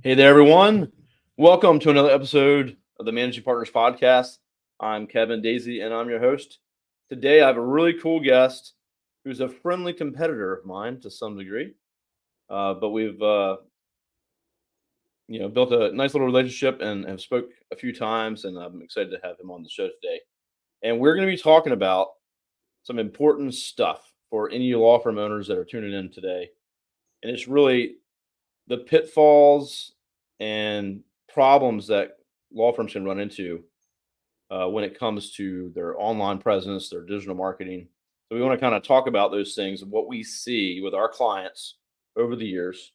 Hey there, everyone. Welcome to another episode of the Managing Partners Podcast. I'm Kevin Daisey, and I'm your host. Today, I have a really cool guest who's a friendly competitor of mine to some degree. But we've built a nice little relationship and have spoke a few times, and I'm excited to have him on the show today. And we're going to be talking about some important stuff for any law firm owners that are tuning in today. And it's really the pitfalls and problems that law firms can run into when it comes to their online presence, their digital marketing. So we want to kind of talk about those things and what we see with our clients over the years,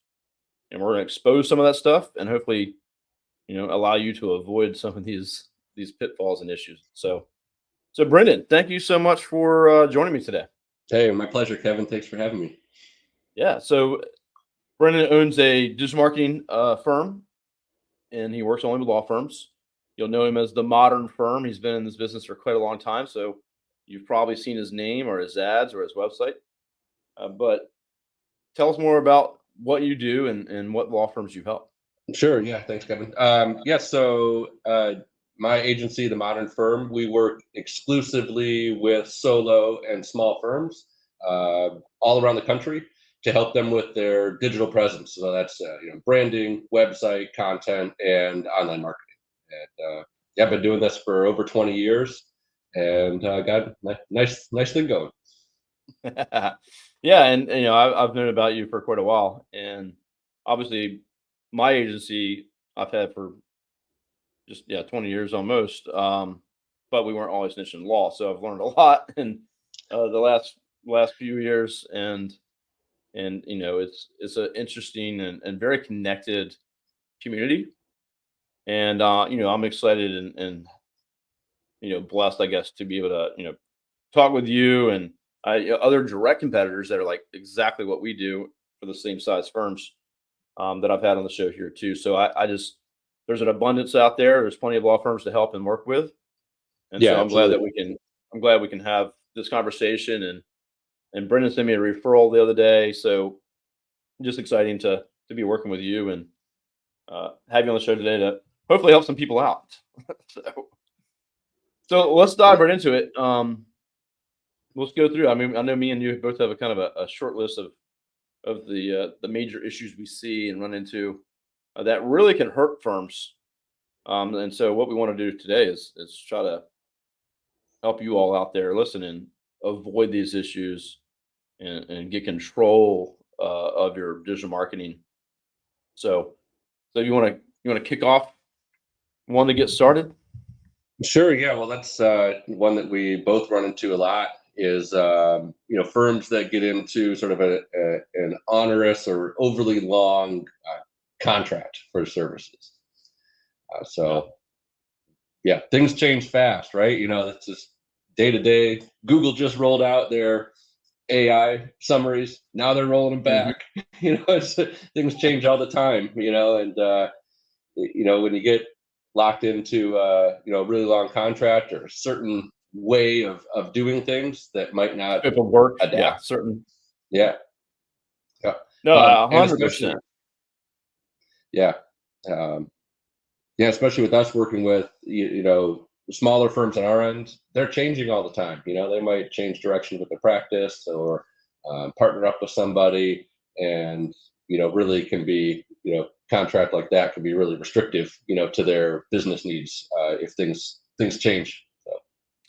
and we're going to expose some of that stuff and hopefully, allow you to avoid some of these pitfalls and issues. So Brendan, thank you so much for joining me today. Hey, my pleasure, Kevin. Thanks for having me. Yeah. So Brendan owns a digital marketing firm, and he works only with law firms. You'll know him as the Modern Firm. He's been in this business for quite a long time, so you've probably seen his name or his ads or his website. But tell us more about what you do and what law firms you help. Sure. Yeah. Thanks, Kevin. So my agency, the Modern Firm, we work exclusively with solo and small firms all around the country to help them with their digital presence. So that's branding, website, content, and online marketing. And yeah, I've been doing this for over 20 years, and got nice thing going. Yeah, and I've known about you for quite a while, and obviously my agency I've had for just 20 years almost. But we weren't always niche in law, so I've learned a lot in the last few years, and it's an interesting and very connected community, and I'm excited and blessed, I guess, to be able to talk with you and other direct competitors that are like exactly what we do for the same size firms that I've had on the show here too. So I just there's an abundance out there. There's plenty of law firms to help and work with, and Yeah, so I'm glad that absolutely. I'm glad we can have this conversation. And Brendan sent me a referral the other day, so just exciting to be working with you and have you on the show today to hopefully help some people out. so so let's dive right into it. Let's go through. I mean, I know me and you both have a kind of a short list of the major issues we see and run into that really can hurt firms. And so, what we want to do today is try to help you all out there listening avoid these issues and get control of your digital marketing. So, so you want to kick off one to get started. Sure. Yeah. Well, that's one that we both run into a lot is firms that get into sort of an onerous or overly long contract for services. Yeah. So yeah, things change fast, right? That's just day to day. Google just rolled out their AI summaries. Now they're rolling them Mhm. back. Things change all the time. When you get locked into a really long contract or a certain way of doing things that might not Scope of work. Yeah. adapt. Certain. Yeah, yeah. No, a And hundred especially, percent. yeah, um, yeah, especially with us working with smaller firms on our end, they're changing all the time. They might change direction with the practice or partner up with somebody, and really can be contract like that can be really restrictive to their business needs if things change. So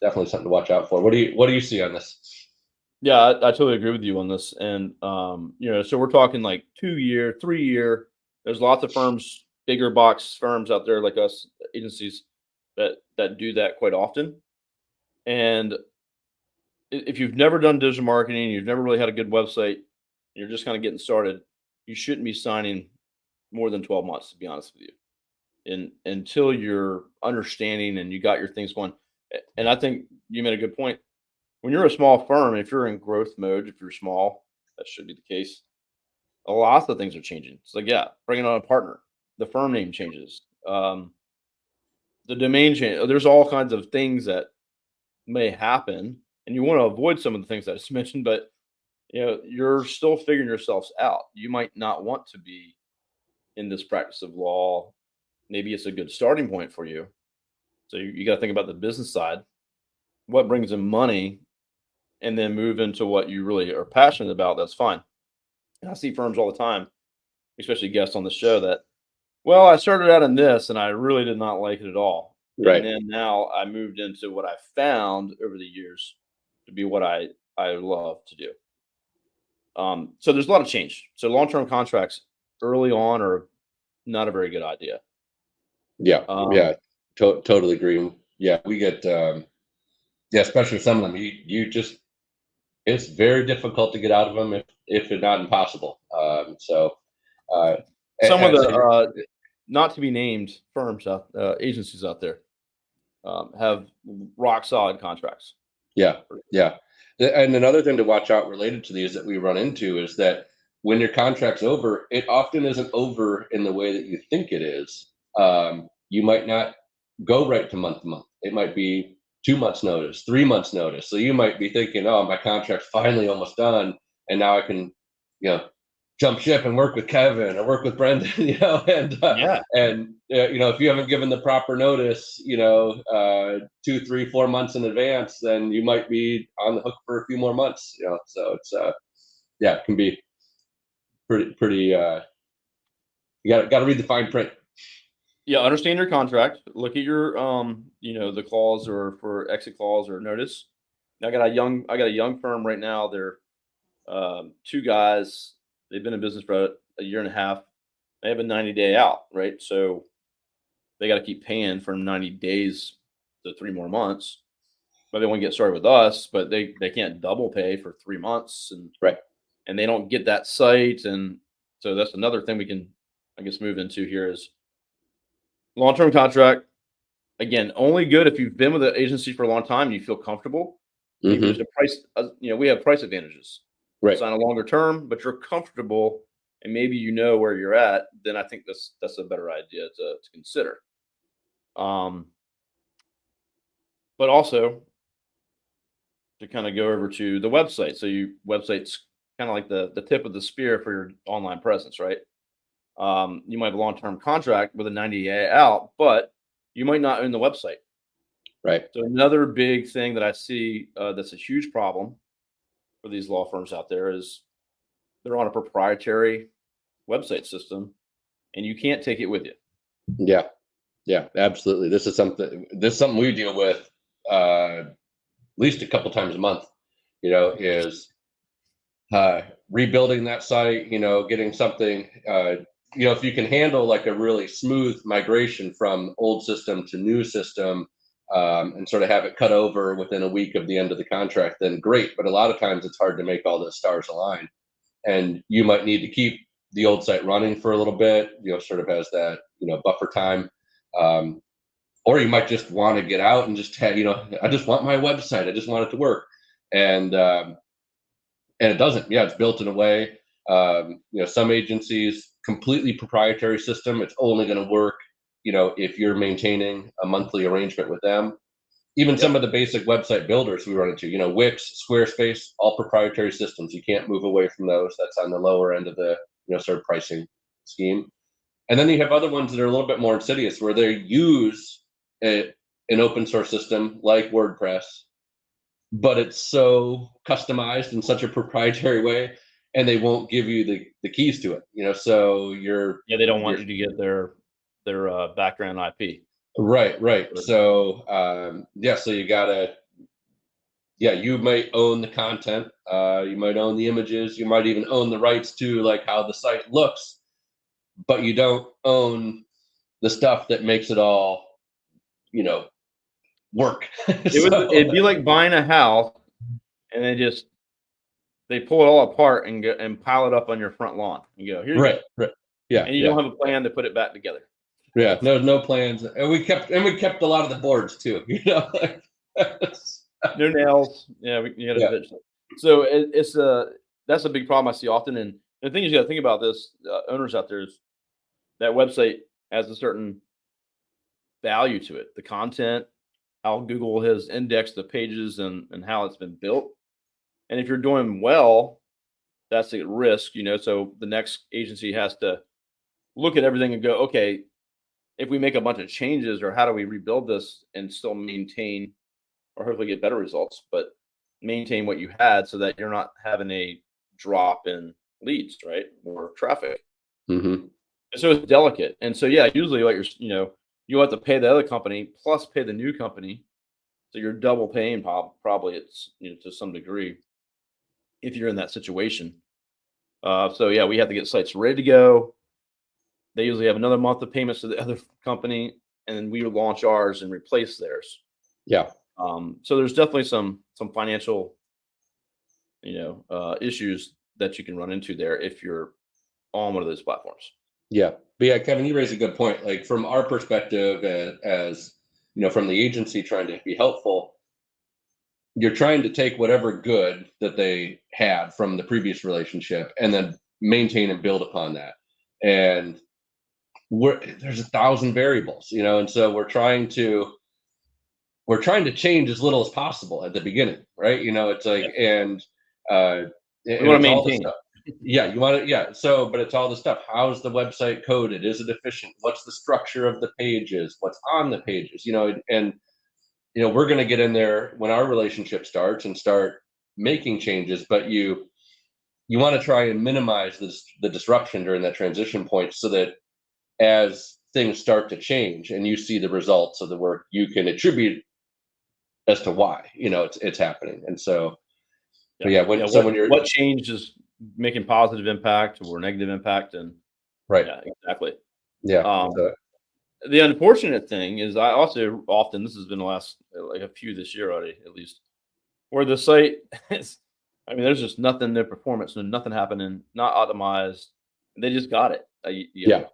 definitely something to watch out for. What do you see on this? Yeah, I totally agree with you on this. And so we're talking like 2 year, 3 year. There's lots of firms, bigger box firms out there like us, agencies that do that quite often. And if you've never done digital marketing, you've never really had a good website, you're just kind of getting started, you shouldn't be signing more than 12 months, to be honest with you. And until you're understanding and you got your things going. And I think you made a good point. When you're a small firm, if you're in growth mode, if you're small, that should be the case. A lot of things are changing. It's like, yeah, bringing on a partner, the firm name changes, the domain change. There's all kinds of things that may happen, and you want to avoid some of the things I just mentioned. But you're still figuring yourselves out. You might not want to be in this practice of law, maybe it's a good starting point for you. So you got to think about the business side, what brings in money, and then move into what you really are passionate about. That's fine. And I see firms all the time, especially guests on the show, that, well, I started out in this and I really did not like it at all. Right. And then now I moved into what I found over the years to be what I love to do. So there's a lot of change. So long-term contracts early on are not a very good idea. Yeah. Um, Totally agree. Yeah, we get especially some of them. You just, it's very difficult to get out of them if not impossible. Uh, some of and the so you're, not to be named firms agencies out there have rock solid contracts. yeah, yeah. And another thing to watch out related to these that we run into is that when your contract's over, it often isn't over in the way that you think it is. You might not go right to month. It might be 2 months notice, 3 months notice. So you might be thinking, oh, my contract's finally almost done, and now I can, jump ship and work with Kevin or work with Brendan, Yeah. if you haven't given the proper notice, 2, 3, 4 months in advance, then you might be on the hook for a few more months. So it's it can be pretty. You got to read the fine print. Yeah, understand your contract. Look at your the clause or for exit clause or notice. I got a young firm right now. They're two guys. They've been in business for a year and a half. They have a 90-day out, right? So they got to keep paying for 90 days to 3 more months. But they want to get started with us, but they can't double pay for 3 months, Right. and they don't get that site. And so that's another thing we can, I guess, move into here is long-term contract. Again, only good if you've been with the agency for a long time and you feel comfortable. Maybe there's a price, we have price advantages. Right. Sign a longer term, but you're comfortable and maybe you know where you're at, then I think that's a better idea to consider. But also to kind of go over to the website. So website's kind of like the tip of the spear for your online presence, right? You might have a long-term contract with a 90-day out, but you might not own the website. Right. So another big thing that I see that's a huge problem for these law firms out there is they're on a proprietary website system, and you can't take it with you. Yeah, absolutely. This is something we deal with at least a couple times a month. Is rebuilding that site. Getting something. If you can handle like a really smooth migration from old system to new system, and sort of have it cut over within a week of the end of the contract, then great. But a lot of times it's hard to make all the stars align, and you might need to keep the old site running for a little bit. Sort of has that buffer time. Or you might just want to get out and just have, I just want my website. I just want it to work. And it doesn't. Yeah, it's built in a way. Some agencies completely proprietary system. It's only going to work, if you're maintaining a monthly arrangement with them. Even some of the basic website builders we run into, Wix, Squarespace, all proprietary systems. You can't move away from those. That's on the lower end of the sort of pricing scheme. And then you have other ones that are a little bit more insidious, where they use an open source system like WordPress, but it's so customized in such a proprietary way, and they won't give you the keys to it. So they don't want you to get their background IP. Right. So so you gotta, you might own the content, you might own the images, you might even own the rights to like how the site looks, but you don't own the stuff that makes it all, work. It'd be like buying a house and they pull it all apart and pile it up on your front lawn. You go, here you go. Right. Yeah. And you don't have a plan to put it back together. Yeah, no plans, and we kept a lot of the boards too. No nails. Yeah, you got to So that's a big problem I see often. And the thing is, you got to think about this. Owners out there is that website has a certain value to it. The content, how Google has indexed the pages, and how it's been built. And if you're doing well, that's at risk. So the next agency has to look at everything and go, okay, if we make a bunch of changes, or how do we rebuild this and still maintain, or hopefully get better results, but maintain what you had so that you're not having a drop in leads, right? Or traffic. Hmm. And so it's delicate. And so, yeah, usually what you'll have to pay the other company plus pay the new company. So you're double paying probably it's, to some degree if you're in that situation. So yeah, we have to get sites ready to go. They usually have another month of payments to the other company, and then we would launch ours and replace theirs. Yeah. So there's definitely some financial, issues that you can run into there if you're on one of those platforms. Yeah. But yeah, Kevin, you raise a good point. Like from our perspective, as from the agency trying to be helpful, you're trying to take whatever good that they had from the previous relationship and then maintain and build upon that. And there's 1,000 variables, and so we're trying to change as little as possible at the beginning, right? It's like, Yeah. and We and want to it's all the maintain. stuff. Yeah, you want to, yeah. So, but it's all the stuff. How's the website coded? Is it efficient? What's the structure of the pages? What's on the pages? And we're going to get in there when our relationship starts and start making changes. But you want to try and minimize the disruption during that transition point, so that as things start to change and you see the results of the work, you can attribute as to why it's happening. And so, but Yeah. yeah, Yeah. when you're What change is making positive impact or negative impact? And right, yeah, exactly. yeah, Um, so, the unfortunate thing is I also often, this has been the last like a few this year already, at least, where the site is, I mean, there's just nothing, no performance, no nothing happening, not optimized. They just got it. yeah,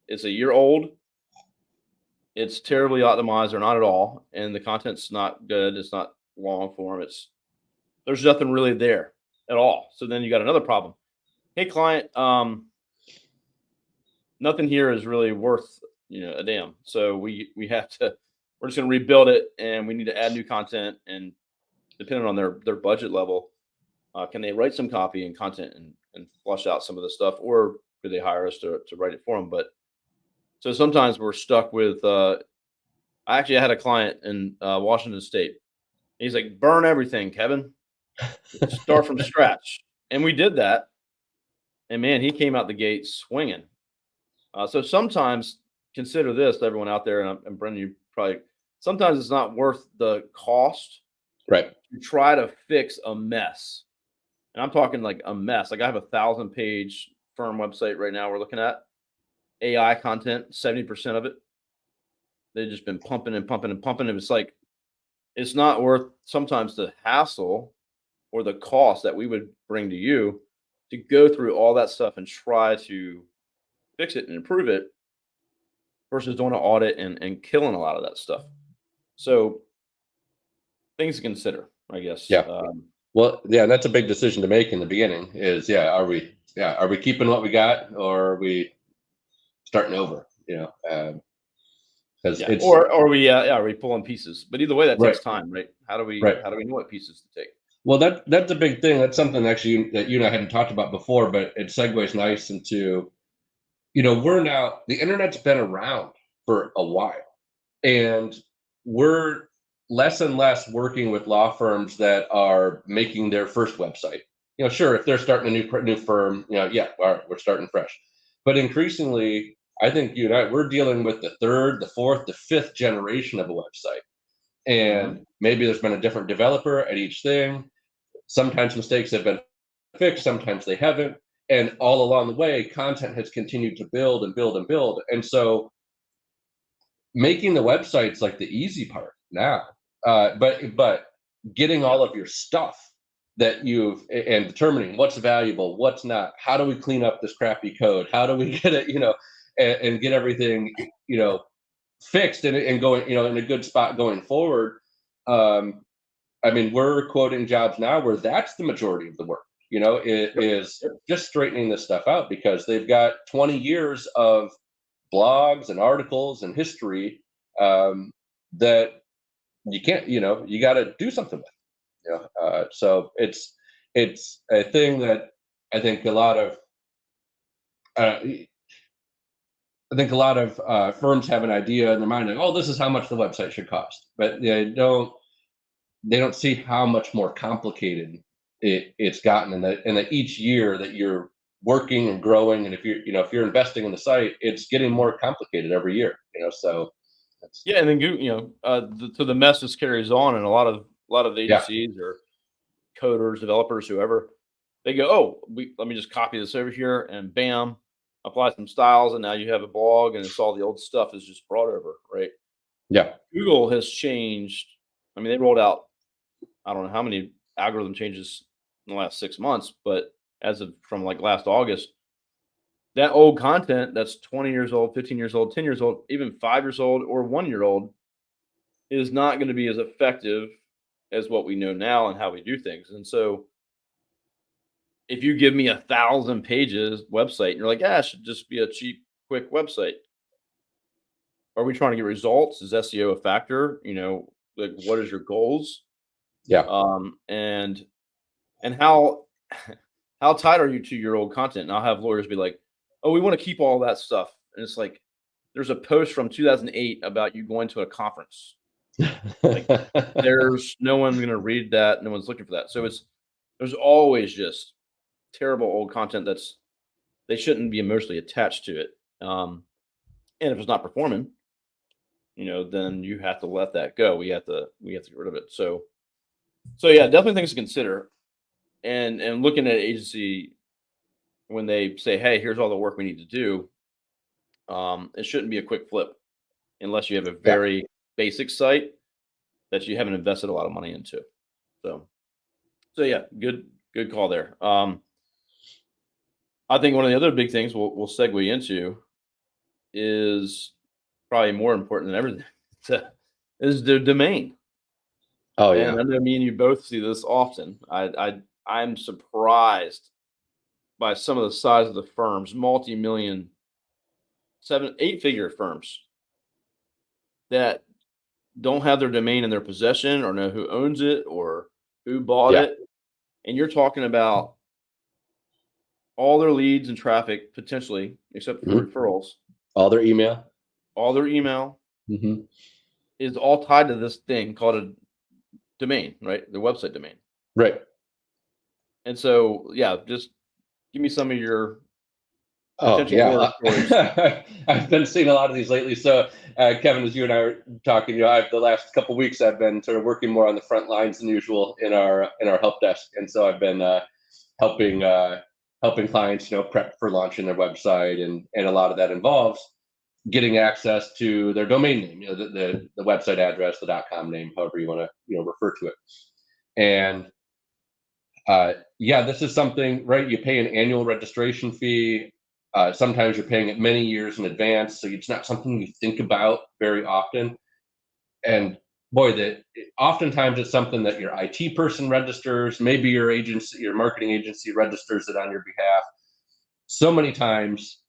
It's a year old. It's terribly optimized or not at all, and the content's not good. It's not long form. There's nothing really there at all. So then you got another problem. Hey, client, nothing here is really worth a damn. So we have to. We're just going to rebuild it, and we need to add new content. And depending on their budget level, can they write some copy and content and flush out some of the stuff, or do they hire us to write it for them? But so sometimes we're stuck with. I actually had a client in Washington State. He's like, burn everything, Kevin. Start from scratch, and we did that. And man, he came out the gate swinging. So sometimes consider this, everyone out there, and Brendan, you probably, sometimes it's not worth the cost right, to try to fix a mess. And I'm talking like a mess. Like I have a 1,000-page firm website right now we're looking at. AI content, 70% of it. They've just been pumping and pumping and pumping. And it's like, it's not worth sometimes the hassle or the cost that we would bring to you to go through all that stuff and try to fix it and improve it versus doing an audit and killing a lot of that stuff. So things to consider, I guess. yeah. Well, yeah, and that's a big decision to make in the beginning. Is are we keeping what we got, or are we starting over? Because Yeah, it's or are we pulling pieces? But either way, that right, takes time, right? How do we right. know what pieces to take? Well, that's a big thing. That's something actually that you and I hadn't talked about before, but it segues nice into the internet's been around for a while, and we're less and less working with law firms that are making their first website. Sure, if they're starting a new firm, yeah, all right, we're starting fresh. But increasingly, I think you and I, we're dealing with the third, the fourth, the fifth generation of a website, Hmm. and maybe there's been a different developer at each thing. Sometimes mistakes have been fixed, sometimes they haven't. And all along the way, content has continued to build and build and build. And so making the website's like the easy part now. But getting Yeah, all of your stuff that and determining what's valuable, what's not, how do we clean up this crappy code? How do we get it, and get everything, fixed and going, in a good spot going forward. Um, I mean, we're quoting jobs now where that's the majority of the work, it yep, is yep. just straightening this stuff out because they've got 20 years of blogs and articles and history that you can't, you got to do something with. So it's a thing that I think a lot of uh, I think a lot of firms have an idea in their mind, like, oh, this is how much the website should cost, but they don't see how much more complicated it's gotten, and that each year that you're working and growing, and if you're investing in the site, it's getting more complicated every year. So that's, Yeah, and then so the mess just carries on, and a lot of yeah, agencies or coders, developers, whoever, they go, "Oh, let me just copy this over here, and bam, apply some styles, and now you have a blog, and it's all the old stuff is just brought over, right?" yeah, Google has changed. I mean, they rolled out I don't know how many algorithm changes in the last 6 months, but as of from like last August, that old content that's 20 years old, 15 years old, 10 years old, even 5 years old, or 1 year old is not going to be as effective as what we know now and how we do things. And so if you give me 1,000 pages website and you're like, yeah, it should just be a cheap, quick website. Are we trying to get results? Is SEO a factor? Like what is your goals? yeah. And how how tied are you to your old content? And I'll have lawyers be like, "Oh, we want to keep all that stuff." And it's like, there's a post from 2008 about you going to a conference. Like, there's no one going to read that. No one's looking for that. So there's always just terrible old content they shouldn't be emotionally attached to it. And if it's not performing, then you have to let that go. We have to get rid of it. So yeah, definitely things to consider. And looking at agency when they say, "Hey, here's all the work we need to do," it shouldn't be a quick flip unless you have a Yeah. very basic site that you haven't invested a lot of money into. So, so yeah, good call there. I think one of the other big things we'll segue into is probably more important than everything is the domain. Oh And yeah. I know me and you both see this often. I'm surprised by some of the size of the firms, multi-million, 7, 8 figure firms that don't have their domain in their possession or know who owns it or who bought Yeah. it. And you're talking about all their leads and traffic potentially, except for Mhm. referrals, All their email. all their email Hmm. is all tied to this thing called a domain, right? The website domain. Right. And so, yeah, just give me some of your Oh potential horror yeah, stories. I've been seeing a lot of these lately. So, Kevin, as you and I were talking, I've the last couple of weeks I've been sort of working more on the front lines than usual in our help desk, and so I've been helping helping clients, prep for launching their website, and a lot of that involves getting access to their domain name, the website address, the .com name, however you want to refer to it, and yeah, this is something, right? You pay an annual registration fee. Sometimes you're paying it many years in advance, so it's not something you think about very often. And boy, that oftentimes it's something that your IT person registers, maybe your agency, your marketing agency registers it on your behalf. So many times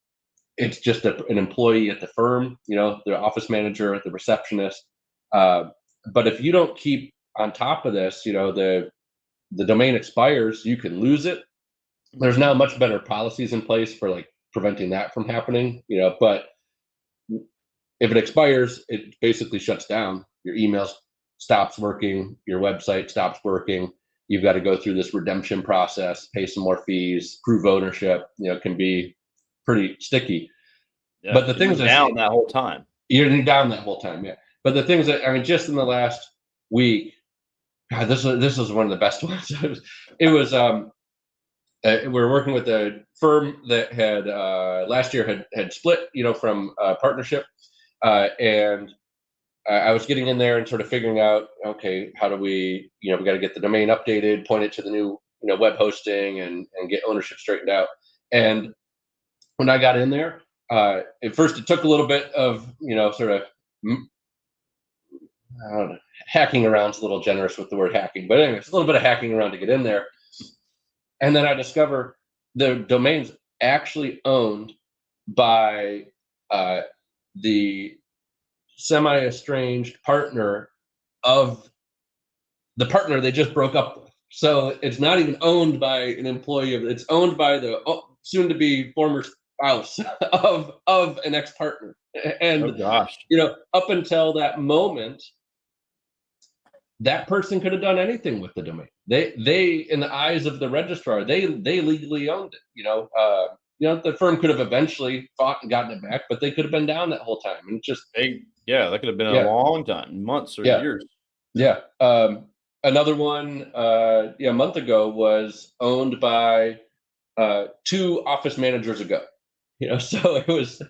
it's just an employee at the firm, the office manager, the receptionist. Uh, but if you don't keep on top of this, the domain expires, you can lose it. There's Mhm. now much better policies in place for like preventing that from happening, but if it expires, it basically shuts down. Your email stops working, your website stops working. You've got to go through this redemption process, pay some more fees, prove ownership, can be pretty sticky. Yeah, But the and you're things that down that whole time. you're down that whole time, yeah. But the things that, I mean, just in the last week, God, this was one of the best ones. We're working with a firm that had last year had split, from partnership, and I was getting in there and sort of figuring out, okay, how do we got to get the domain updated, point it to the new, web hosting, and get ownership straightened out. And when I got in there, at first it took a little bit of, sort of, mm, I don't know, hacking around's a little generous with the word hacking, but anyway, it's a little bit of hacking around to get in there. And then I discover the domain's actually owned by uh, the semi-estranged partner of the partner they just broke up with. So it's not even owned by an employee of it's owned by the soon to be former spouse of an ex-partner. And Oh gosh. up until that moment, that person could have done anything with the domain. They in the eyes of the registrar, they legally owned it. The firm could have eventually fought and gotten it back, but they could have been down that whole time. And just That could have been a yeah, long time, months or yeah, years. yeah. Another one, a month ago was owned by two office managers ago. So it was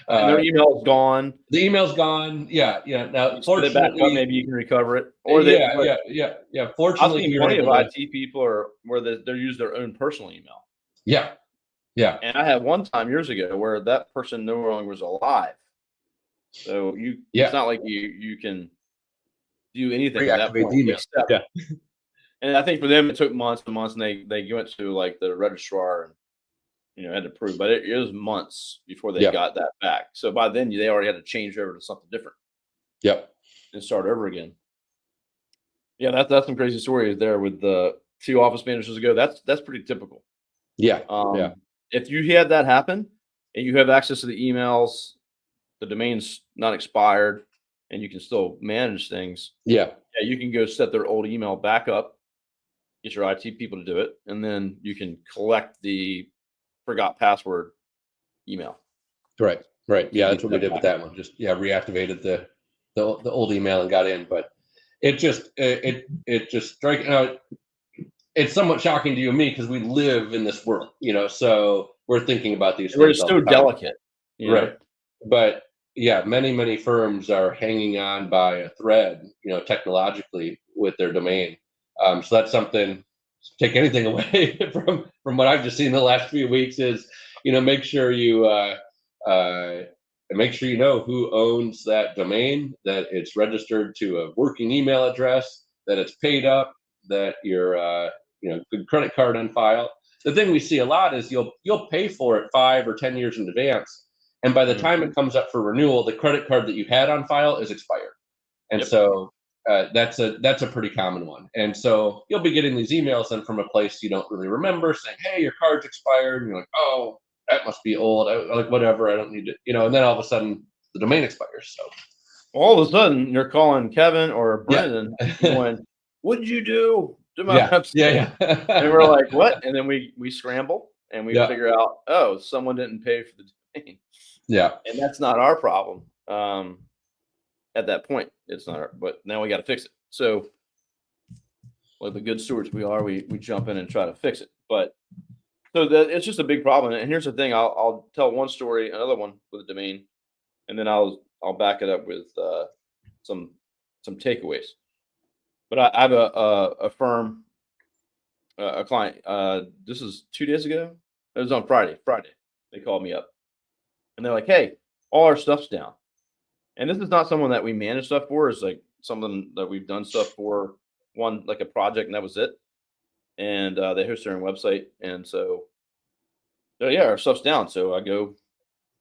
And their email's gone. the email's gone. Yeah, yeah. Now, You set it back up, fortunately, maybe you can recover it. Or they, but yeah. I've Fortunately, seen we were plenty of able to. IT people where they use their own personal email. Yeah, yeah, And I had one time years ago where that person no longer was alive. So it's not like you can do anything at that reactivate point. the email. Except, Yeah, and I think for them it took months and months, and they went to like the registrar and had to prove, but it was months before they got that back. So by then they already had to change over to something different. Yep. And start over again. Yeah, that's some crazy stories there with the two office managers ago. That's pretty typical. Yeah. If you had that happen and you have access to the emails, the domain's not expired, and you can still manage things. Yeah, you can go set their old email back up, get your IT people to do it, and then you can collect the forgot password email. Right. Yeah, that's what we did with that one. Just reactivated the old email and got in, but it just strike out. It's somewhat shocking to you and me because we live in this world, so we're thinking about these We're things. so delicate, right? But many firms are hanging on by a thread, technologically with their domain. So that's something. Take anything away from what I've just seen in the last few weeks is, make sure you make sure you know who owns that domain, that it's registered to a working email address, that it's paid up, that your good credit card on file. The thing we see a lot is you'll pay for it 5 or 10 years in advance, and by the time it comes up for renewal, the credit card that you had on file is expired, and so that's a pretty common one. And so you'll be getting these emails then from a place you don't really remember saying, "Hey, your card's expired," and you're like, "Oh, that must be old. Like whatever. I don't need it," and then all of a sudden the domain expires. So all of a sudden you're calling Kevin or Brendan going, "What did you do to my website?" And we're like, "What?" And then we scramble and we figure out, oh, someone didn't pay for the domain. Yeah, and that's not our problem. At that point, it's not but now we got to fix it. So, like the good stewards we are, we jump in and try to fix it. But so that it's just a big problem. And here's the thing: I'll tell one story, another one with a domain, and then I'll back it up with some takeaways. But I have a firm, a client. This is 2 days ago. It was on Friday. They called me up, and they're like, "Hey, all our stuff's down." And this is not someone that we manage stuff for. It's like something that we've done stuff for, one like a project, and that was it. And they host their own website, and so our stuff's down. So I go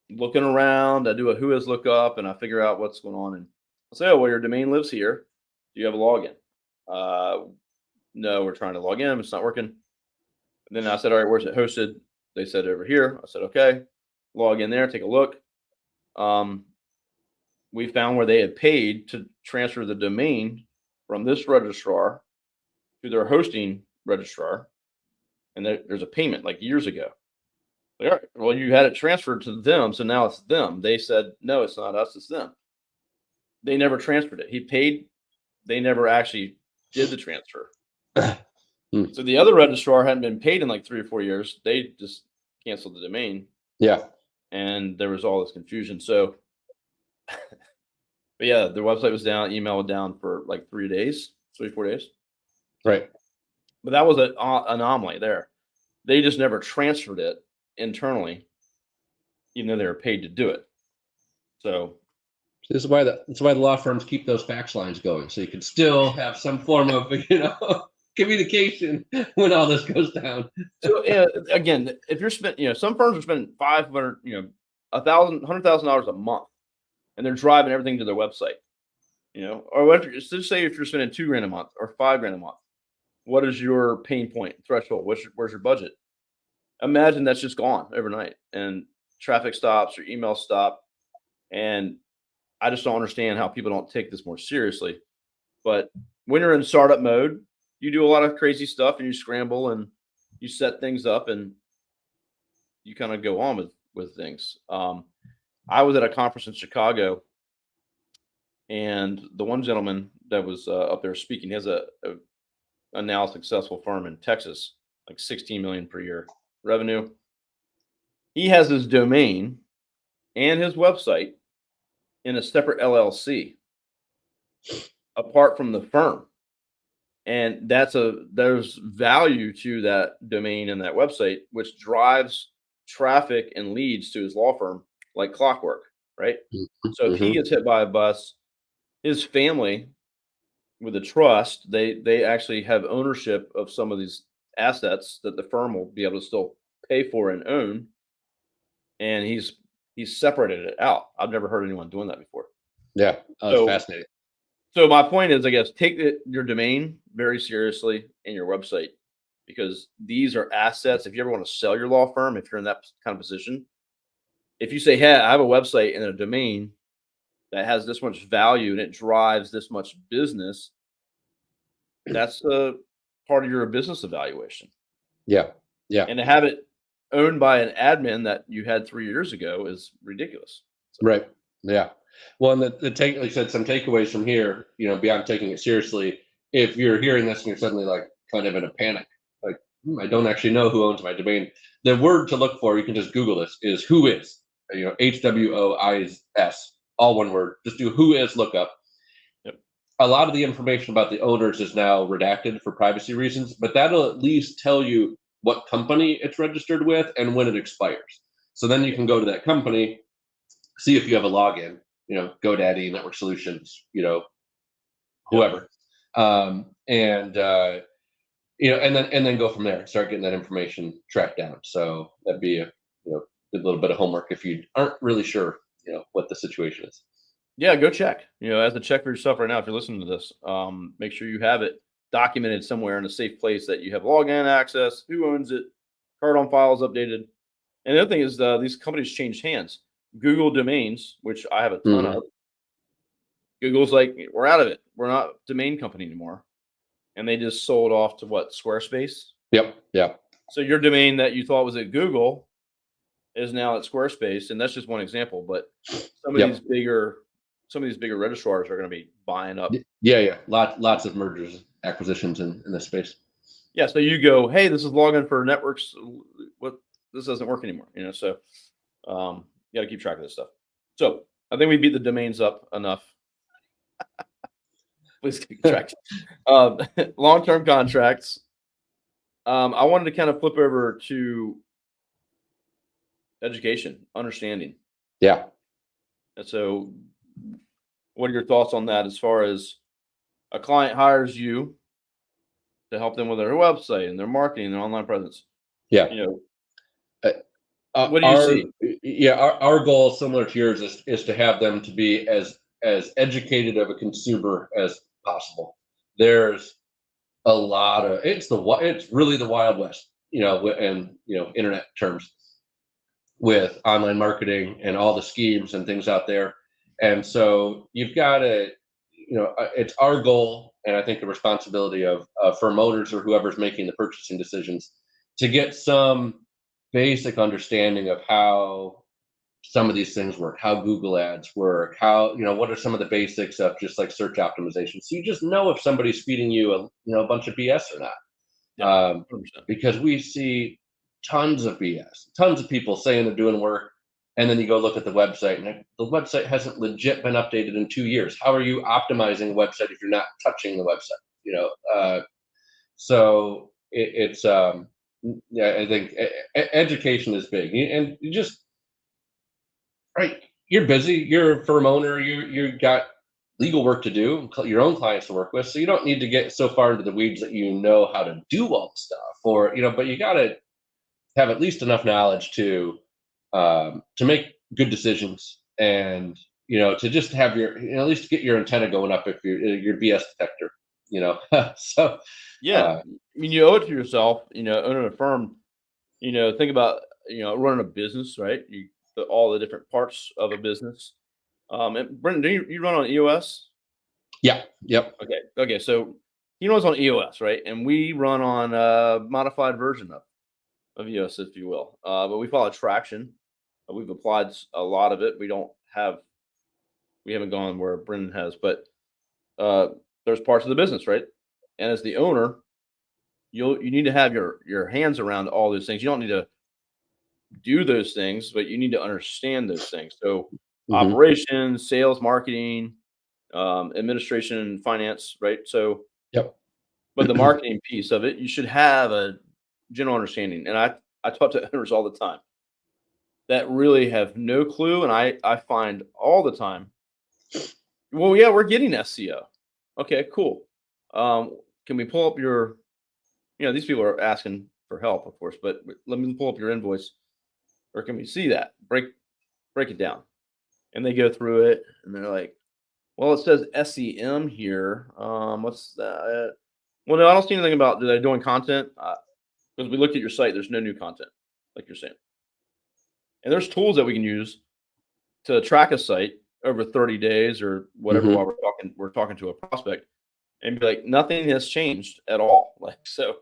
looking around. I do a who is lookup, and I figure out what's going on. And I say, "Oh, well, your domain lives here. Do you have a login?" No, we're trying to log in. It's not working. And then I said, "All right, where's it hosted?" They said over here. I said, "Okay." Log in there, take a look. We found where they had paid to transfer the domain from this registrar to their hosting registrar, and there's a payment like years ago. Like, all right, well, you had it transferred to them, so now it's them. They said, no, it's not us, it's them. They never transferred it. He paid. They never actually did the transfer. So the other registrar hadn't been paid in like 3 or 4 years. They just canceled the domain. Yeah. And there was all this confusion. So, but yeah, their website was down, email was down for like 3 days, 3 or 4 days. Right. But that was an anomaly there. They just never transferred it internally, even though they were paid to do it. So this is why that's why the law firms keep those fax lines going, so you can still have some form of communication when all this goes down. So again, if you're spending, some firms are spending $500, $100,000 a month, and they're driving everything to their website, or just say if you're spending $2,000 a month or $5,000 a month, what is your pain point threshold? Where's your budget? Imagine that's just gone overnight, and traffic stops or email stop. And I just don't understand how people don't take this more seriously. But when you're in startup mode, you do a lot of crazy stuff and you scramble and you set things up and you kind of go on with things. I was at a conference in Chicago, and the one gentleman that was up there speaking, he has a now successful firm in Texas, like 16 million per year revenue. He has his domain and his website in a separate LLC apart from the firm. And there's value to that domain and that website, which drives traffic and leads to his law firm like clockwork, right? So if he Mm-hmm. gets hit by a bus, his family with a trust, they actually have ownership of some of these assets that the firm will be able to still pay for and own. And he's separated it out. I've never heard anyone doing that before. Yeah, that's So fascinating. so my point is, I guess, take your domain very seriously and your website, because these are assets. If you ever want to sell your law firm, if you're in that kind of position, if you say, "Hey, I have a website and a domain that has this much value and it drives this much business," that's a part of your business evaluation. Yeah, yeah, And to have it owned by an admin that you had 3 years ago is ridiculous. So, right. Yeah. Well, and the take, like I said, some takeaways from here, beyond taking it seriously. If you're hearing this and you're suddenly like kind of in a panic, like I don't actually know who owns my domain. The word to look for, you can just Google this, is who is. HWOIS, all one word. Just do who is lookup. yep. A lot of the information about the owners is now redacted for privacy reasons, but that'll at least tell you what company it's registered with and when it expires. So then you Yeah. can go to that company, see if you have a login, GoDaddy, Network Solutions, Yep. whoever, and and then go from there. Start getting that information tracked down. So that'd be a good little bit of homework if you aren't really sure, what the situation is. Yeah, go check. As a check for yourself right now, if you're listening to this, make sure you have it documented somewhere in a safe place that you have login access, who owns it, card on file is updated. And the other thing is, these companies changed hands. Google domains, which I have a ton Hmm. of, Google's like, we're out of it. We're not a domain company anymore. And they just sold off to what, Squarespace? Yep. Yep. So your domain that you thought was at Google is now at Squarespace, and that's just one example. But some of these Yep. bigger, some of these bigger registrars are going to be buying up. Yeah. Yeah. Lots of mergers, acquisitions in this space. Yeah, so you go, hey, this is login for networks. What this doesn't work anymore, So you got to keep track of this stuff. So I think we beat the domains up enough. Please keep track. Long-term contracts. I wanted to kind of flip over to education, understanding. Yeah. And so, what are your thoughts on that? As far as a client hires you to help them with their website and their marketing and online presence, Yeah. you know, what do you Our see? yeah, our goal, similar to yours, is to have them to be as educated of a consumer as possible. There's a lot of it's really the Wild West, and internet terms, with online marketing and all the schemes and things out there. And so you've got to, it's our goal, and I think the responsibility of firm owners or whoever's making the purchasing decisions, to get some basic understanding of how some of these things work, how Google ads work, how, what are some of the basics of just like search optimization. So you just know if somebody's feeding you a bunch of BS or not. Yeah, 100%. Because we see tons of BS, tons of people saying they're doing work, and then you go look at the website, and the website hasn't legit been updated in 2 years. How are you optimizing a website if you're not touching the website? So it's yeah, I think education is big, and you just right. You're busy. You're a firm owner. You got legal work to do, your own clients to work with. So you don't need to get so far into the weeds that you know how to do all the stuff, or but you got to have at least enough knowledge to make good decisions, and to just have your at least get your antenna going up if you're your BS detector. So Yeah, uh, I mean, you owe it to yourself, owning a firm. think about, running a business, right? All the different parts of a business. And Brendan, do you run on EOS? Yeah. Yep. Okay. So he runs on EOS, right? And we run on a modified version of EOS, if you will. But we follow traction. We've applied a lot of it. We haven't gone where Brendan has, but uh, there's parts of the business, right? And as the owner, you need to have your hands around all those things. You don't need to do those things, but you need to understand those things. So Hmm. operations, sales, marketing, administration, finance, right? So, Yep. but the marketing piece of it, you should have a general understanding. And I talk to owners all the time that really have no clue, and I find all the time, well, yeah, we're getting SEO. Okay, cool. Can we pull up your, these people are asking for help, of course, but let me pull up your invoice, or can we see that? Break it down. And they go through it, and they're like, well, it says SEM here. What's that? Well, no, I don't see anything about they're doing content, because we looked at your site. There's no new content, like you're saying. And there's tools that we can use to track a site over 30 days or whatever Hmm. while we're talking to a prospect, and be like, nothing has changed at all. Like, so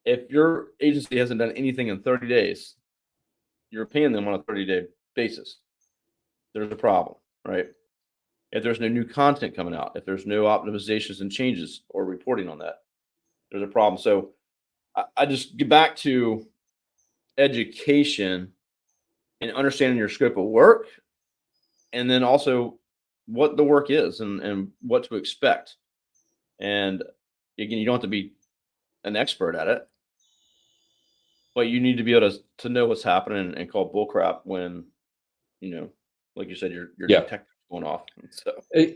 if your agency hasn't done anything in 30 days, you're paying them on a 30-day basis. There's a problem, right? If there's no new content coming out, if there's no optimizations and changes or reporting on that, there's a problem. So I just get back to education and understanding your scope of work, and then also what the work is and what to expect. And again, you don't have to be an expert at it, but you need to be able to know what's happening and call bullcrap when, you know, like you said, your Yeah. detector's going off. So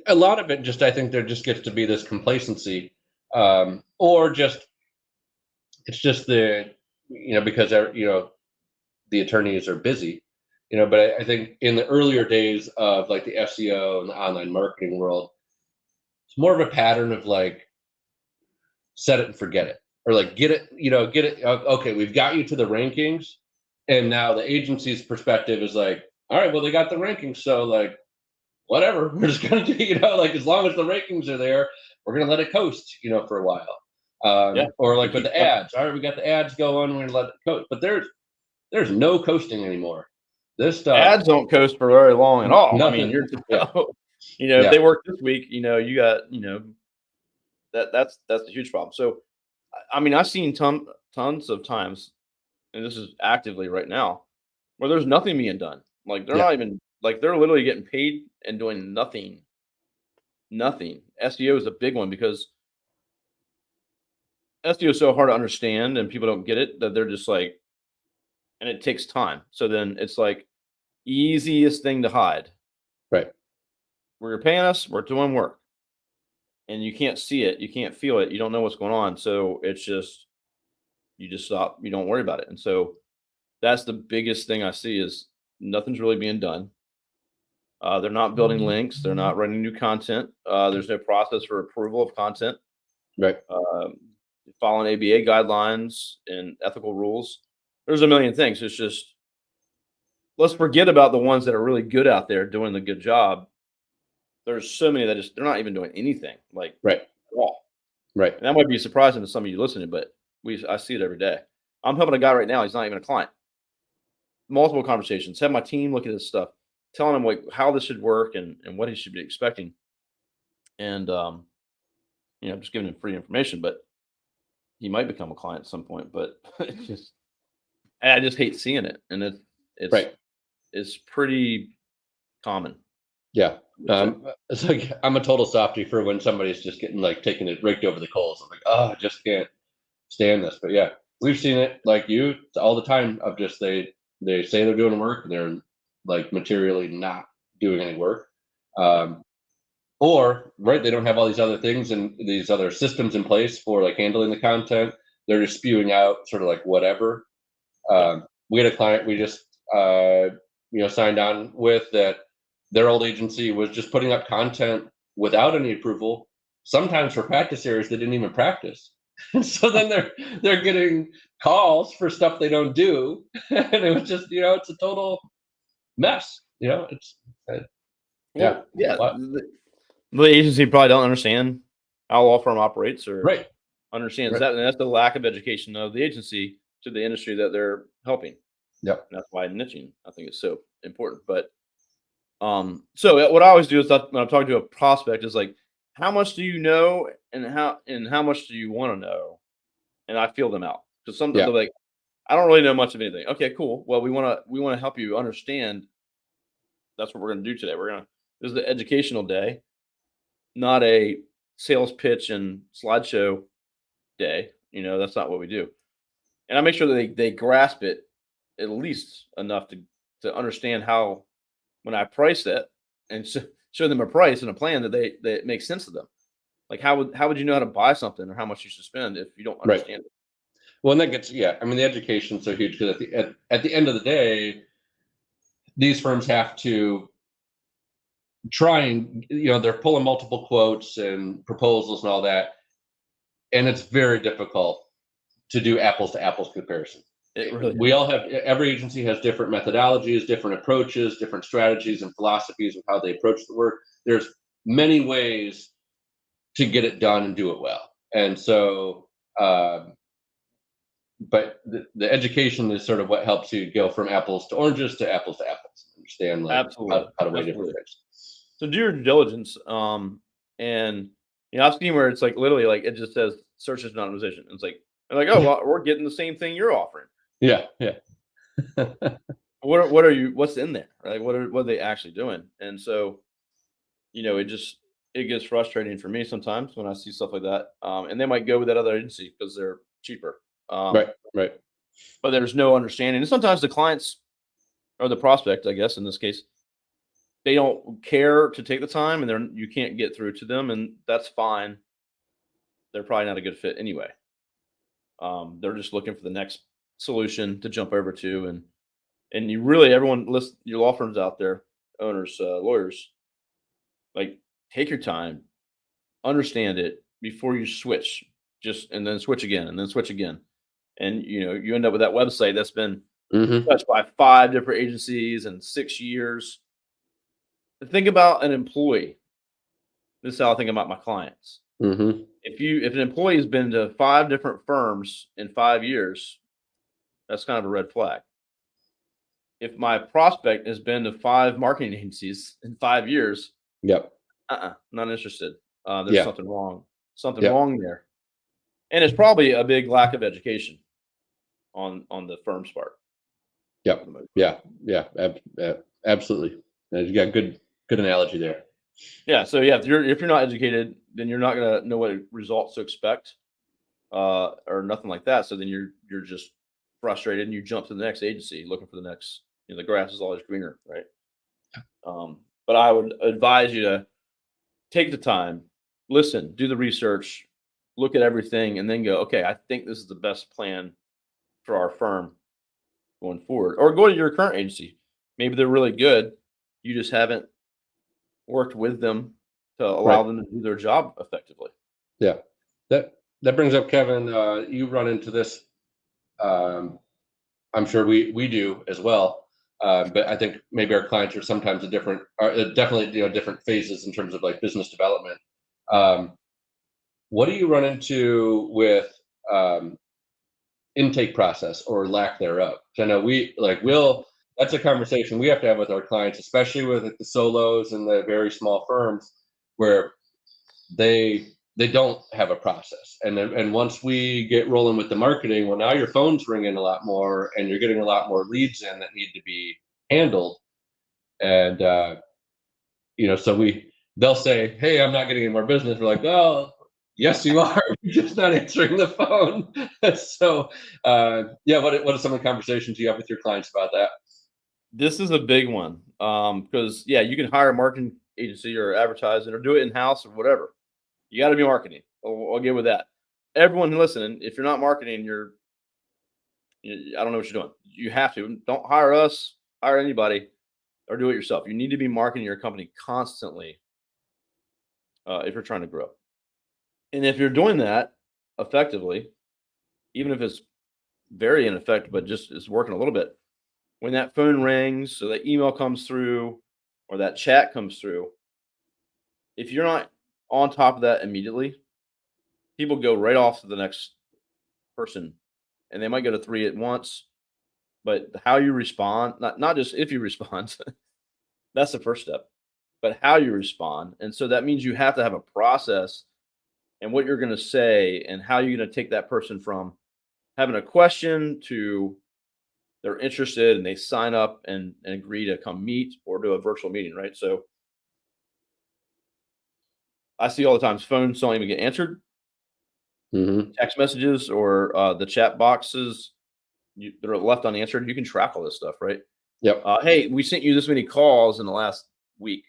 A lot of it just, I think there just gets to be this complacency, or just it's just because the attorneys are busy, but I think in the earlier days of like the SEO and the online marketing world, it's more of a pattern of like set it and forget it, or like get it. Okay, we've got you to the rankings, and now the agency's perspective is like, all right, well they got the rankings, so like whatever, we're just gonna do, like as long as the rankings are there, we're gonna let it coast, for a while. yeah, Or they like with keep the up. ads, all right, we got the ads going, we're gonna let it coast, but there's no coasting anymore. This stuff, Ads don't coast for very long at all. I mean, nothing. Yeah, if yeah, they work this week, you got, that's a huge problem. So, I mean, I've seen tons of times, and this is actively right now, where there's nothing being done. Like they're yeah, not even like they're literally getting paid and doing nothing. Nothing. SEO is a big one because SEO is so hard to understand and people don't get it that they're just like, and it takes time. So then it's like easiest thing to hide. right. Where you're paying us, we're doing work, and you can't see it, you can't feel it, you don't know what's going on. So it's just you just stop, you don't worry about it. And so that's the biggest thing I see is nothing's really being done. They're not building links. They're not running new content. There's no process for approval of content. Right. Um, Following ABA guidelines and ethical rules. There's a million things. It's just let's forget about the ones that are really good out there doing the good job. There's so many that just they're not even doing anything like Right. at all. Right. And that might be surprising to some of you listening, but I see it every day. I'm helping a guy right now. He's not even a client. Multiple conversations. Have my team look at this stuff, telling him like how this should work and what he should be expecting. And just giving him free information. But he might become a client at some point. But I just hate seeing it, and it's Right. it's pretty common. Yeah. I would say. It's like I'm a total softie for when somebody's just getting like taking it raked over the coals. I'm like, oh, I just can't stand this. But yeah, we've seen it like you all the time of just they say they're doing work and they're like materially not doing any work. Yeah. Or right, they don't have all these other things and these other systems in place for like handling the content. They're just spewing out sort of like whatever. Yeah. We had a client we just signed on with that their old agency was just putting up content without any approval, sometimes for practice areas they didn't even practice. And so then they're getting calls for stuff they don't do, and it was just it's a total mess. It's yeah. Well, yeah, What? the agency probably don't understand how a law firm operates or Right. understands Right. that, and that's the lack of education of the agency to the industry that they're helping. Yep. And that's why niching, I think, is so important. But so what I always do is when I'm talking to a prospect is like, how much do you know, and how much do you want to know, and I feel them out because sometimes Yeah. they're like, I don't really know much of anything. Okay, cool. Well, we want to help you understand. That's what we're going to do today. This is the educational day, not a sales pitch and slideshow day. That's not what we do. And I make sure that they grasp it at least enough to understand how, when I price it and show them a price and a plan that it makes sense to them. Like how would you know how to buy something or how much you should spend if you don't Right. understand it? Well, and that gets I mean, the education's so huge because at the end of the day, these firms have to try and they're pulling multiple quotes and proposals and all that, and it's very difficult to do apples to apples comparison. It really We is. all have Every agency has different methodologies, different approaches, different strategies and philosophies of how they approach the work. There's many ways to get it done and do it well, and so but the education is sort of what helps you go from apples to oranges to apples, understand like Absolutely, how to weigh different absolutely. things. So do your due diligence. And I've seen where it's like literally like it just says search engine optimization. It's like they're like, oh well, we're getting the same thing you're offering. Yeah, yeah. What's in there? Right? What are they actually doing? And so, it gets frustrating for me sometimes when I see stuff like that. And they might go with that other agency because they're cheaper. Right, right. But there's no understanding. And sometimes the clients or the prospect, I guess in this case, they don't care to take the time, and you can't get through to them, and that's fine. They're probably not a good fit anyway. They're just looking for the next solution to jump over to, and you really everyone list your law firms out there, owners, lawyers, like take your time, understand it before you switch, just and then switch again and then switch again, and you end up with that website that's been Hmm. touched by 5 different agencies in 6 years. Think about an employee. This is how I think about my clients. Hmm. If an employee has been to 5 different firms in 5 years, that's kind of a red flag. If my prospect has been to 5 marketing agencies in 5 years, Yep. not interested. There's Yeah. something Yep. wrong there, and it's probably a big lack of education on the firm's part. Yep. Yeah. Yeah. Absolutely. You got good analogy there. Yeah. So yeah, if you're not educated, then you're not gonna know what results to expect, or nothing like that. So then you're just frustrated and you jump to the next agency looking for the next. The grass is always greener, right? But I would advise you to take the time, listen, do the research, look at everything, and then go, okay, I think this is the best plan for our firm going forward. Or go to your current agency. Maybe they're really good. You just haven't worked with them to allow Right. them to do their job effectively. Yeah. That brings up Kevin. You run into this. Um, I'm sure we do as well. But I think maybe our clients are sometimes definitely different phases in terms of like business development. Um, what do you run into with intake process or lack thereof? 'Cause I know that's a conversation we have to have with our clients, especially with like, the solos and the very small firms where they don't have a process. And once we get rolling with the marketing, well, now your phone's ringing a lot more and you're getting a lot more leads in that need to be handled. And so they'll say, "Hey, I'm not getting any more business." We're like, "Oh, yes, you are. You're just not answering the phone." So, yeah, what are some of the conversations you have with your clients about that? This is a big one, because yeah, you can hire a marketing agency or advertising or do it in house or whatever. You got to be marketing. I'll get with that. Everyone listening, if you're not marketing, I don't know what you're doing. You have to. Don't hire us. Hire anybody or do it yourself. You need to be marketing your company constantly if you're trying to grow. And if you're doing that, effectively, even if it's very ineffective, but just is working a little bit. When that phone rings, or that email comes through, or that chat comes through, if you're not on top of that immediately, people go right off to the next person, and they might go to 3 at once. But how you respond, not just if you respond, that's the first step, but how you respond. And so that means you have to have a process and what you're going to say and how you're going to take that person from having a question to they're interested and they sign up and agree to come meet or do a virtual meeting, right? So I see all the times phones don't even get answered, text messages or the chat boxes that are left unanswered. You can track all this stuff, right? Yep. Hey, we sent you this many calls in the last week.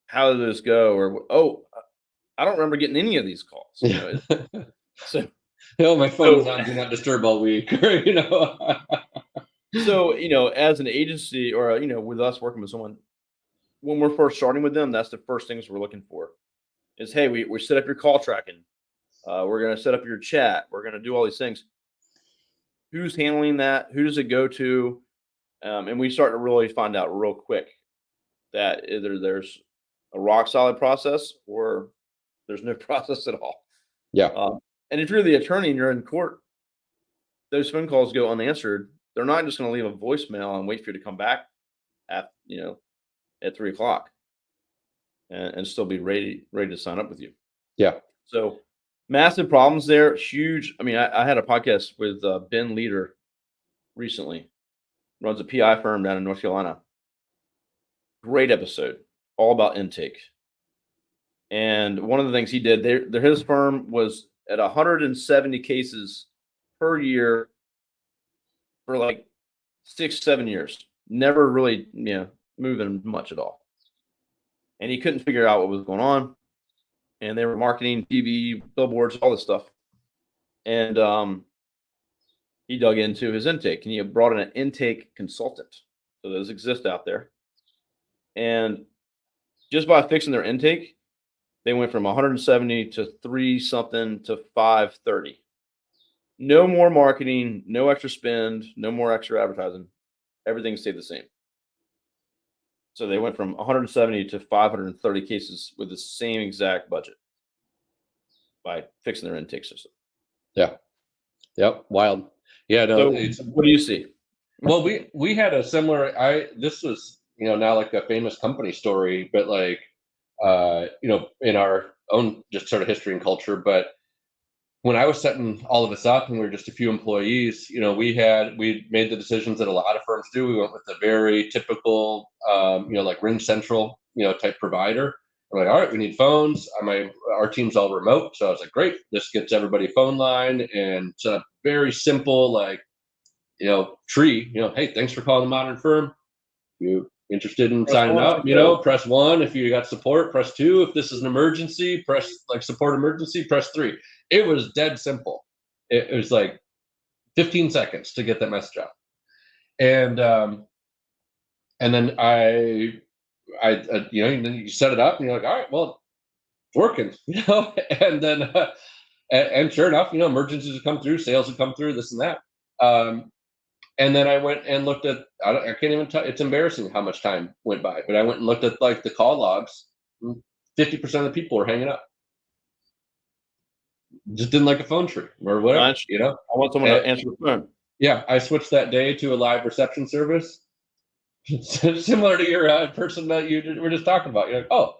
How did this go? Or I don't remember getting any of these calls. You know? So, my phone's on do not disturb all week. You know. So as an agency or with us working with someone, when we're first starting with them, that's the first things we're looking for. Is hey, we set up your call tracking. We're going to set up your chat. We're going to do all these things. Who's handling that? Who does it go to? And we start to really find out real quick that either there's a rock solid process or there's no process at all. Yeah. And if you're the attorney and you're in court, those phone calls go unanswered. They're not just going to leave a voicemail and wait for you to come back at 3:00 and still be ready to sign up with you. Yeah. So massive problems there. Huge. I mean, I had a podcast with Ben Leader recently. Runs a PI firm down in North Carolina. Great episode, all about intake. And one of the things he did, his firm was at 170 cases per year for like 6-7 years. Never really, moving much at all. And he couldn't figure out what was going on. And they were marketing, TV, billboards, all this stuff. And he dug into his intake and he brought in an intake consultant. So those exist out there. And just by fixing their intake, they went from 170 to 3-something to 530. No more marketing, no extra spend, no more extra advertising. Everything stayed the same. So they went from 170 to 530 cases with the same exact budget by fixing their intake system. Yeah. Yep. Wild. Yeah. No. So what do you see? Well, we had a similar. This was now like a famous company story, but like in our own just sort of history and culture. But when I was setting all of this up and we were just a few employees, we made the decisions that a lot of firms do. We went with a very typical, like Ring Central, type provider. We're like, all right, we need phones. Our team's all remote. So I was like, great, this gets everybody a phone line and it's a very simple, like, tree, hey, thanks for calling the Modern Firm. You interested in signing up, press 1 if you got support, press 2 if this is an emergency, press like support emergency, press 3. It was dead simple. It was like 15 seconds to get that message out. And then I then you set it up and you're like, all right, well, it's working, and then and sure enough, emergencies would come through, sales would come through, this and that. And then I went and looked at, I can't even tell, it's embarrassing how much time went by, but I went and looked at like the call logs. 50% of the people were hanging up. Just didn't like a phone tree or whatever, I want someone to answer the phone. Yeah. I switched that day to a live reception service. Similar to your person that you were just talking about. You're like, oh,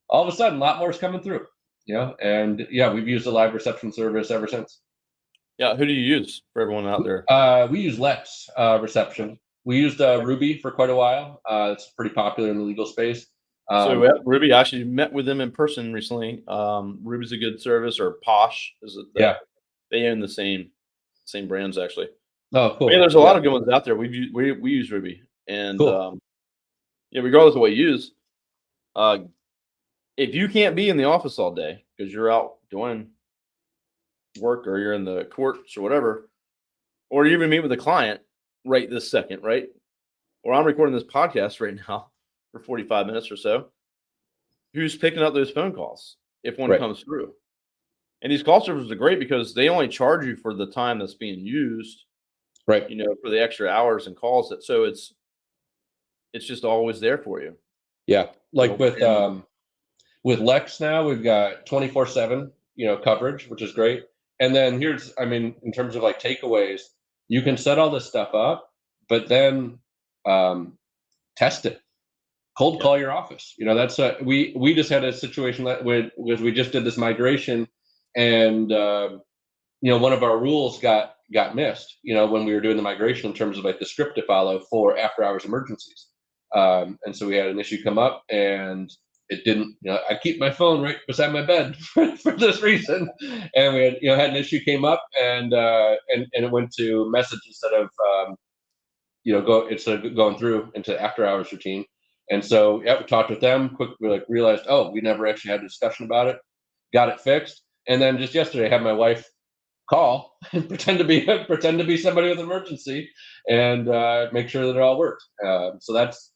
all of a sudden a lot more is coming through, and yeah, we've used a live reception service ever since. Yeah, who do you use for everyone out there? We use Lex Reception. We used Ruby for quite a while. It's pretty popular in the legal space. So Ruby, I actually met with them in person recently. Ruby's a good service, or Posh is it? Yeah, they own the same brands actually. Oh, cool. Yeah, there's a lot of good ones out there. We use Ruby, and cool. Regardless of what you use, if you can't be in the office all day because you're out doing work or you're in the courts or whatever, or you even meet with a client right this second, right? Or I'm recording this podcast right now for 45 minutes or so. Who's picking up those phone calls if one comes through? And these call services are great because they only charge you for the time that's being used, Right. for the extra hours and calls that, so it's just always there for you. Yeah. Like And with Lex now, we've got 24/7, coverage, which is great. And then in terms of like takeaways, you can set all this stuff up, but then um, test it. Cold yeah, call your office. That's we just had a situation that was we just did this migration, and one of our rules got missed. When we were doing the migration in terms of like the script to follow for after hours emergencies, and so we had an issue come up, and it didn't. I keep my phone right beside my bed for this reason, and we had an issue came up, and it went to message instead of going through into after hours routine. And so we talked with them quickly, like realized, oh, we never actually had a discussion about it, got it fixed. And then just yesterday I had my wife call and pretend to be somebody with an emergency, and make sure that it all works. So that's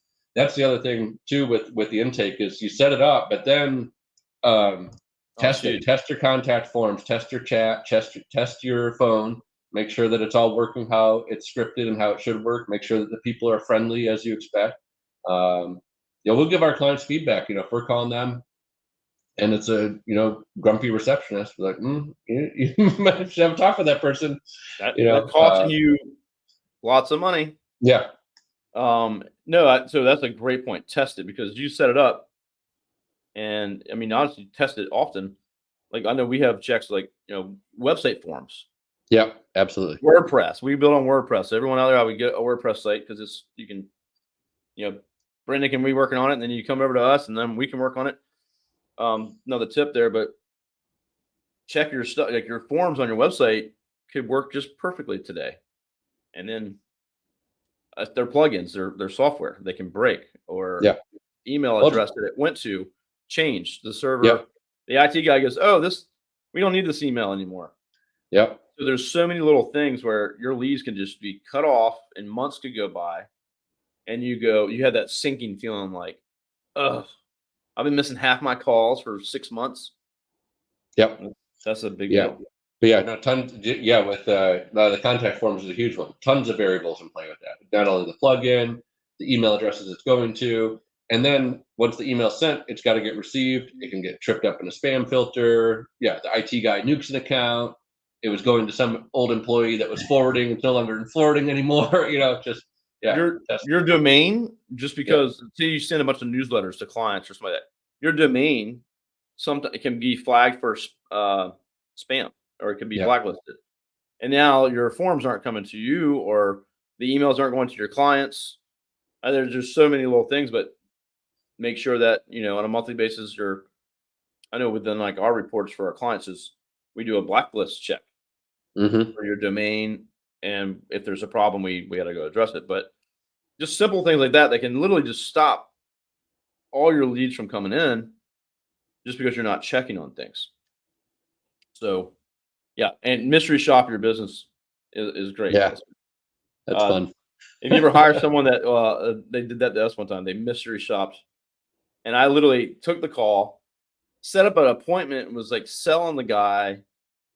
the other thing too with the intake is you set it up, but then test it, test your contact forms, test your chat, test your phone, make sure that it's all working how it's scripted and how it should work. Make sure that the people are friendly as you expect. We'll give our clients feedback. If we're calling them and it's a grumpy receptionist, we're like, you might have talked with that person. that costing you lots of money. Yeah. No, so that's a great point. Test it because you set it up, and I mean honestly, test it often. Like I know we have checks like website forms. Yeah, absolutely. WordPress. We build on WordPress. Everyone out there, I would get a WordPress site because you can, Brenda can be working on it, and then you come over to us, and then we can work on it. Another tip there, but check your stuff. Like your forms on your website could work just perfectly today, and then their plugins, their software, they can break, or email address that it went to changed. The server, the IT guy goes, "Oh, we don't need this email anymore." Yep. So there's so many little things where your leads can just be cut off, and months could go by, and you had that sinking feeling like, "Ugh, I've been missing half my calls for 6 months." Yep. That's a big deal. But yeah, no, tons. Yeah, with the contact forms is a huge one. Tons of variables in play with that. Not only the plugin, the email addresses it's going to, and then once the email's sent, it's got to get received. It can get tripped up in a spam filter. Yeah, the IT guy nukes an account. It was going to some old employee that was forwarding. It's no longer forwarding anymore. Just your domain, just because say you send a bunch of newsletters to clients or something like that, your domain sometimes it can be flagged for spam, or it can be blacklisted. And now your forms aren't coming to you, or the emails aren't going to your clients. There's just so many little things, but make sure that on a monthly basis, I know within like our reports for our clients is we do a blacklist check for your domain, and if there's a problem, we got to go address it. But just simple things like that can literally just stop all your leads from coming in, just because you're not checking on things. So, yeah, and mystery shop your business is great. Yeah, that's fun. If you ever hire someone that they did that to us one time, they mystery shopped, and I literally took the call, set up an appointment, and was like selling the guy,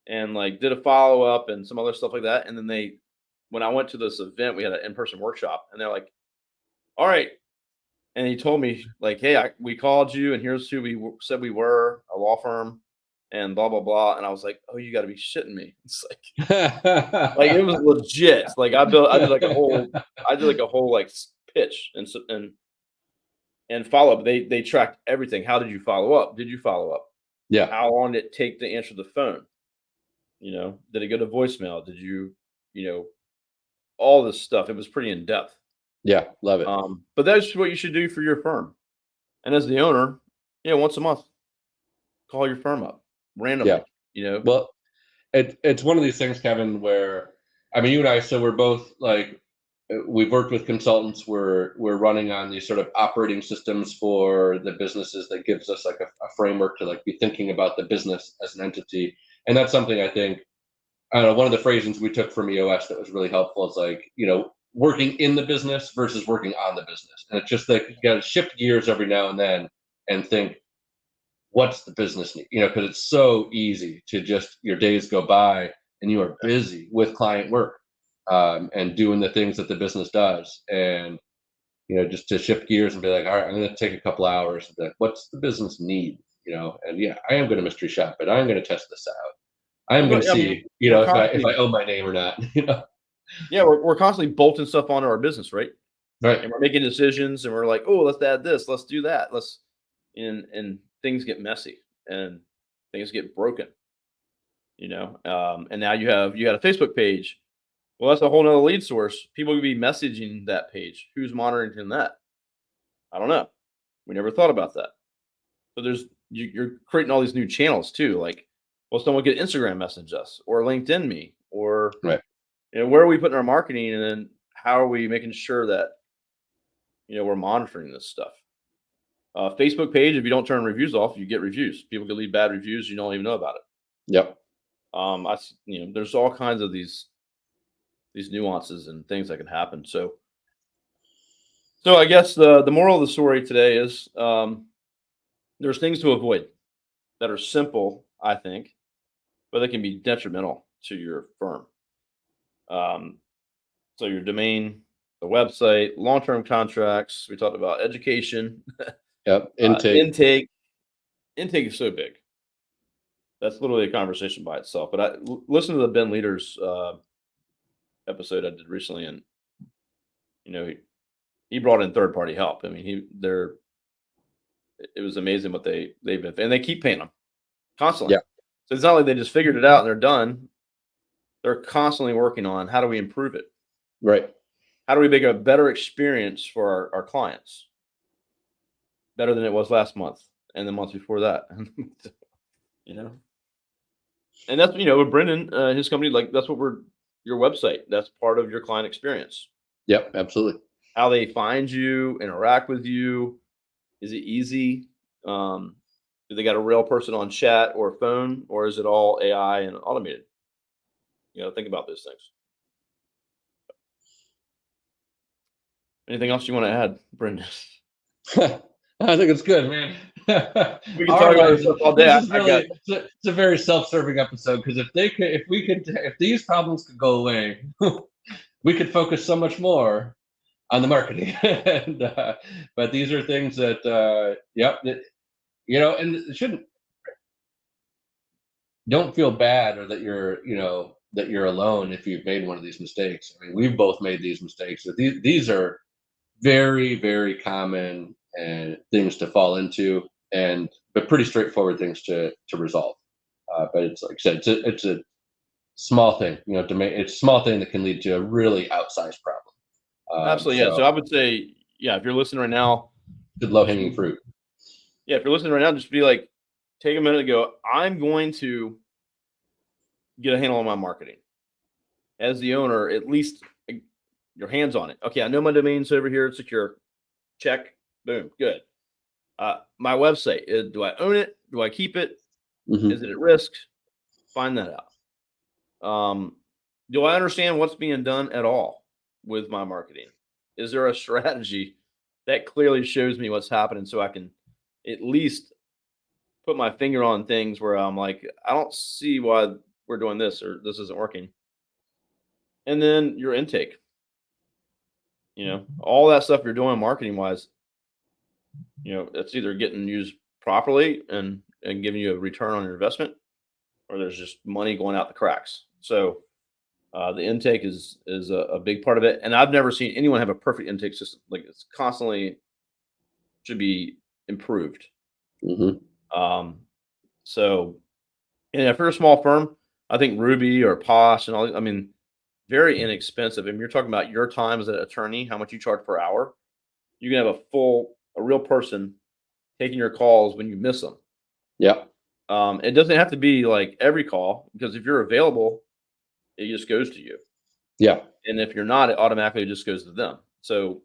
and like did a follow up and some other stuff like that. And then when I went to this event, we had an in-person workshop, and they're like, "All right." And he told me like, "Hey, we called you, and here's who we said we were, a law firm, and blah blah blah." And I was like, "Oh, you got to be shitting me!" It's like it was legit. Like I did like a whole like pitch and follow up. They tracked everything. How did you follow up? Did you follow up? Yeah. How long did it take to answer the phone? Did it go to voicemail? Did you all this stuff? It was pretty in depth. Yeah, love it. But that's what you should do for your firm. And as the owner, once a month, call your firm up randomly. Well, it's one of these things, Kevin, where you and I, so we're both like we've worked with consultants. We're running on these sort of operating systems for the businesses that gives us like a framework to like be thinking about the business as an entity. And that's something I think, I don't know, one of the phrases we took from EOS that was really helpful is like, working in the business versus working on the business. And it's just like you got to shift gears every now and then and think, what's the business need? Because it's so easy to just your days go by and you are busy with client work, and doing the things that the business does. And, just to shift gears and be like, all right, I'm going to take a couple hours and be like, what's the business need? And yeah, I am going to mystery shop it. I'm going to test this out. I am going to I mean, see, we're if I constantly, own my name or not. yeah, we're constantly bolting stuff onto our business, right? Right. And we're making decisions, and we're like, oh, let's add this, let's do that, and things get messy and things get broken, and now you had a Facebook page. Well, that's a whole nother lead source. People could be messaging that page. Who's monitoring that? I don't know. We never thought about that. So you're creating all these new channels too. Like, well, someone could Instagram message us or LinkedIn me, or Right. where are we putting our marketing, and then how are we making sure that we're monitoring this stuff. Facebook page, if you don't turn reviews off, you get reviews. People can leave bad reviews. You don't even know about it. Yep. There's all kinds of these nuances and things that can happen. So I guess the moral of the story today is, there's things to avoid that are simple, I think, but they can be detrimental to your firm. So your domain, the website, long-term contracts. We talked about education, Yep. Intake. Intake is so big. That's literally a conversation by itself. But listen to the Ben Leaders episode I did recently, and he brought in third party help. I mean, it was amazing what they've been, and they keep paying them constantly. Yeah. So it's not like they just figured it out and they're done. They're constantly working on how do we improve it? Right. How do we make a better experience for our clients? Better than it was last month and the month before that. And that's, with Brendan, his company, like that's what your website, that's part of your client experience. Yep. Absolutely. How they find you, interact with you. Is it easy? Do they got a real person on chat or phone, or is it all AI and automated? Think about those things. Anything else you want to add, Brendan? I think it's good, man. We can talk about this stuff all day. This is really, it's a very self-serving episode, because if these problems could go away, we could focus so much more on the marketing. But these are things that, and it shouldn't. Don't feel bad, or that you're alone if you've made one of these mistakes. I mean, we've both made these mistakes. So these are very, very common and things to fall into, but pretty straightforward things to resolve. But it's like I said, it's a small thing, it's a small thing that can lead to a really outsized problem. Absolutely, yeah. So I would say, yeah, if you're listening right now, good low hanging fruit. Yeah, if you're listening right now, just be like, take a minute and go, I'm going to get a handle on my marketing. As the owner, at least your hands on it. Okay, I know my domain's over here, it's secure. Check, boom, good. My website, do I own it? Do I keep it? Mm-hmm. Is it at risk? Find that out. Do I understand what's being done at all with my marketing? Is there a strategy that clearly shows me what's happening, so I can at least put my finger on things where I'm like, I don't see why we're doing this, or this isn't working. And then your intake, all that stuff you're doing marketing wise, it's either getting used properly and giving you a return on your investment, or there's just money going out the cracks. So the intake is a big part of it. And I've never seen anyone have a perfect intake system. Like, it's constantly should be improved. Mm-hmm. So, and if you're a small firm, I think Ruby or Posh and all, I mean, very inexpensive. I mean, you're talking about your time as an attorney, how much you charge per hour. You can have a real person taking your calls when you miss them. Yeah. It doesn't have to be like every call, because if you're available, it just goes to you. Yeah. And if you're not, it automatically just goes to them. So,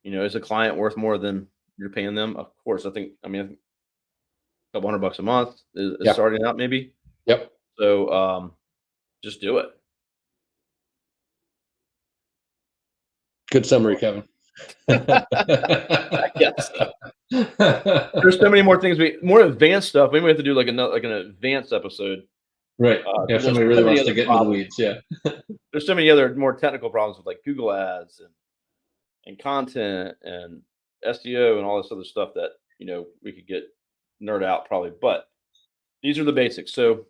is a client worth more than you're paying them? Of course. I think a couple $100 a month is starting out, maybe. Yep. So just do it. Good summary, Kevin. I guess so. There's so many more things, more advanced stuff. Maybe we have to do like an advanced episode. Right. Yeah, if There's somebody so really many wants to other get into the problems. weeds, yeah. There's so many other more technical problems with like Google Ads and content and SEO and all this other stuff that we could get nerd out probably. But these are the basics. So,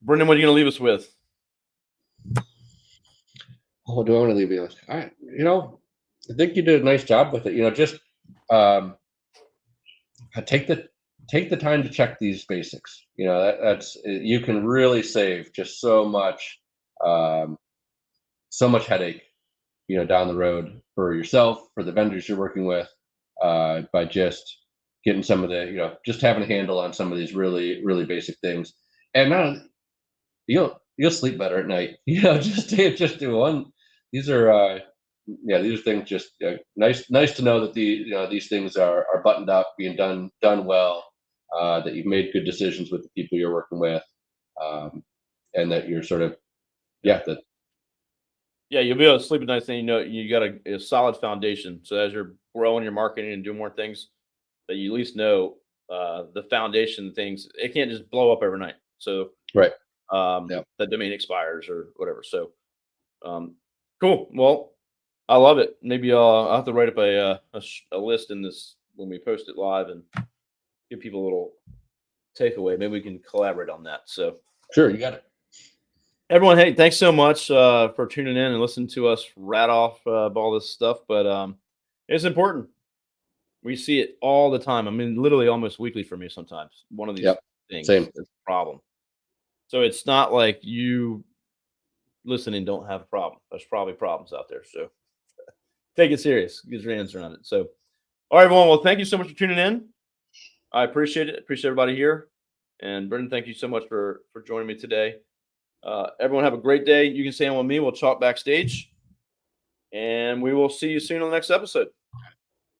Brendan, what are you going to leave us with? Oh, do I want to leave you with? I think you did a nice job with it. Just um, take the time to check these basics. That's you can really save just so much headache, down the road for yourself, for the vendors you're working with, by just getting some of the, just having a handle on some of these really, really basic things. And not you'll sleep better at night. Just do one. These are these are things just nice to know that these things are buttoned up, being done well, that you've made good decisions with the people you're working with, and that you're sort of that Yeah, you'll be able to sleep at night saying you got a solid foundation. So as you're growing your marketing and doing more things, that you at least know the foundation things. It can't just blow up every night. So right. the domain expires or whatever. So cool. Well, I love it. Maybe I'll have to write up a list in this when we post it live and give people a little takeaway. Maybe we can collaborate on that. So Sure, you got it. Everyone, hey, thanks so much for tuning in and listening to us rat off all this stuff. But it's important. We see it all the time. I mean, literally almost weekly for me sometimes. One of these things Same. is a problem. So it's not like you listening don't have a problem. There's probably problems out there. So take it serious. Get your hands around it. So, all right, everyone. Well, thank you so much for tuning in. I appreciate it. Appreciate everybody here. And Brendan, thank you so much for joining me today. Everyone have a great day. You can stay on with me. We'll talk backstage. And we will see you soon on the next episode.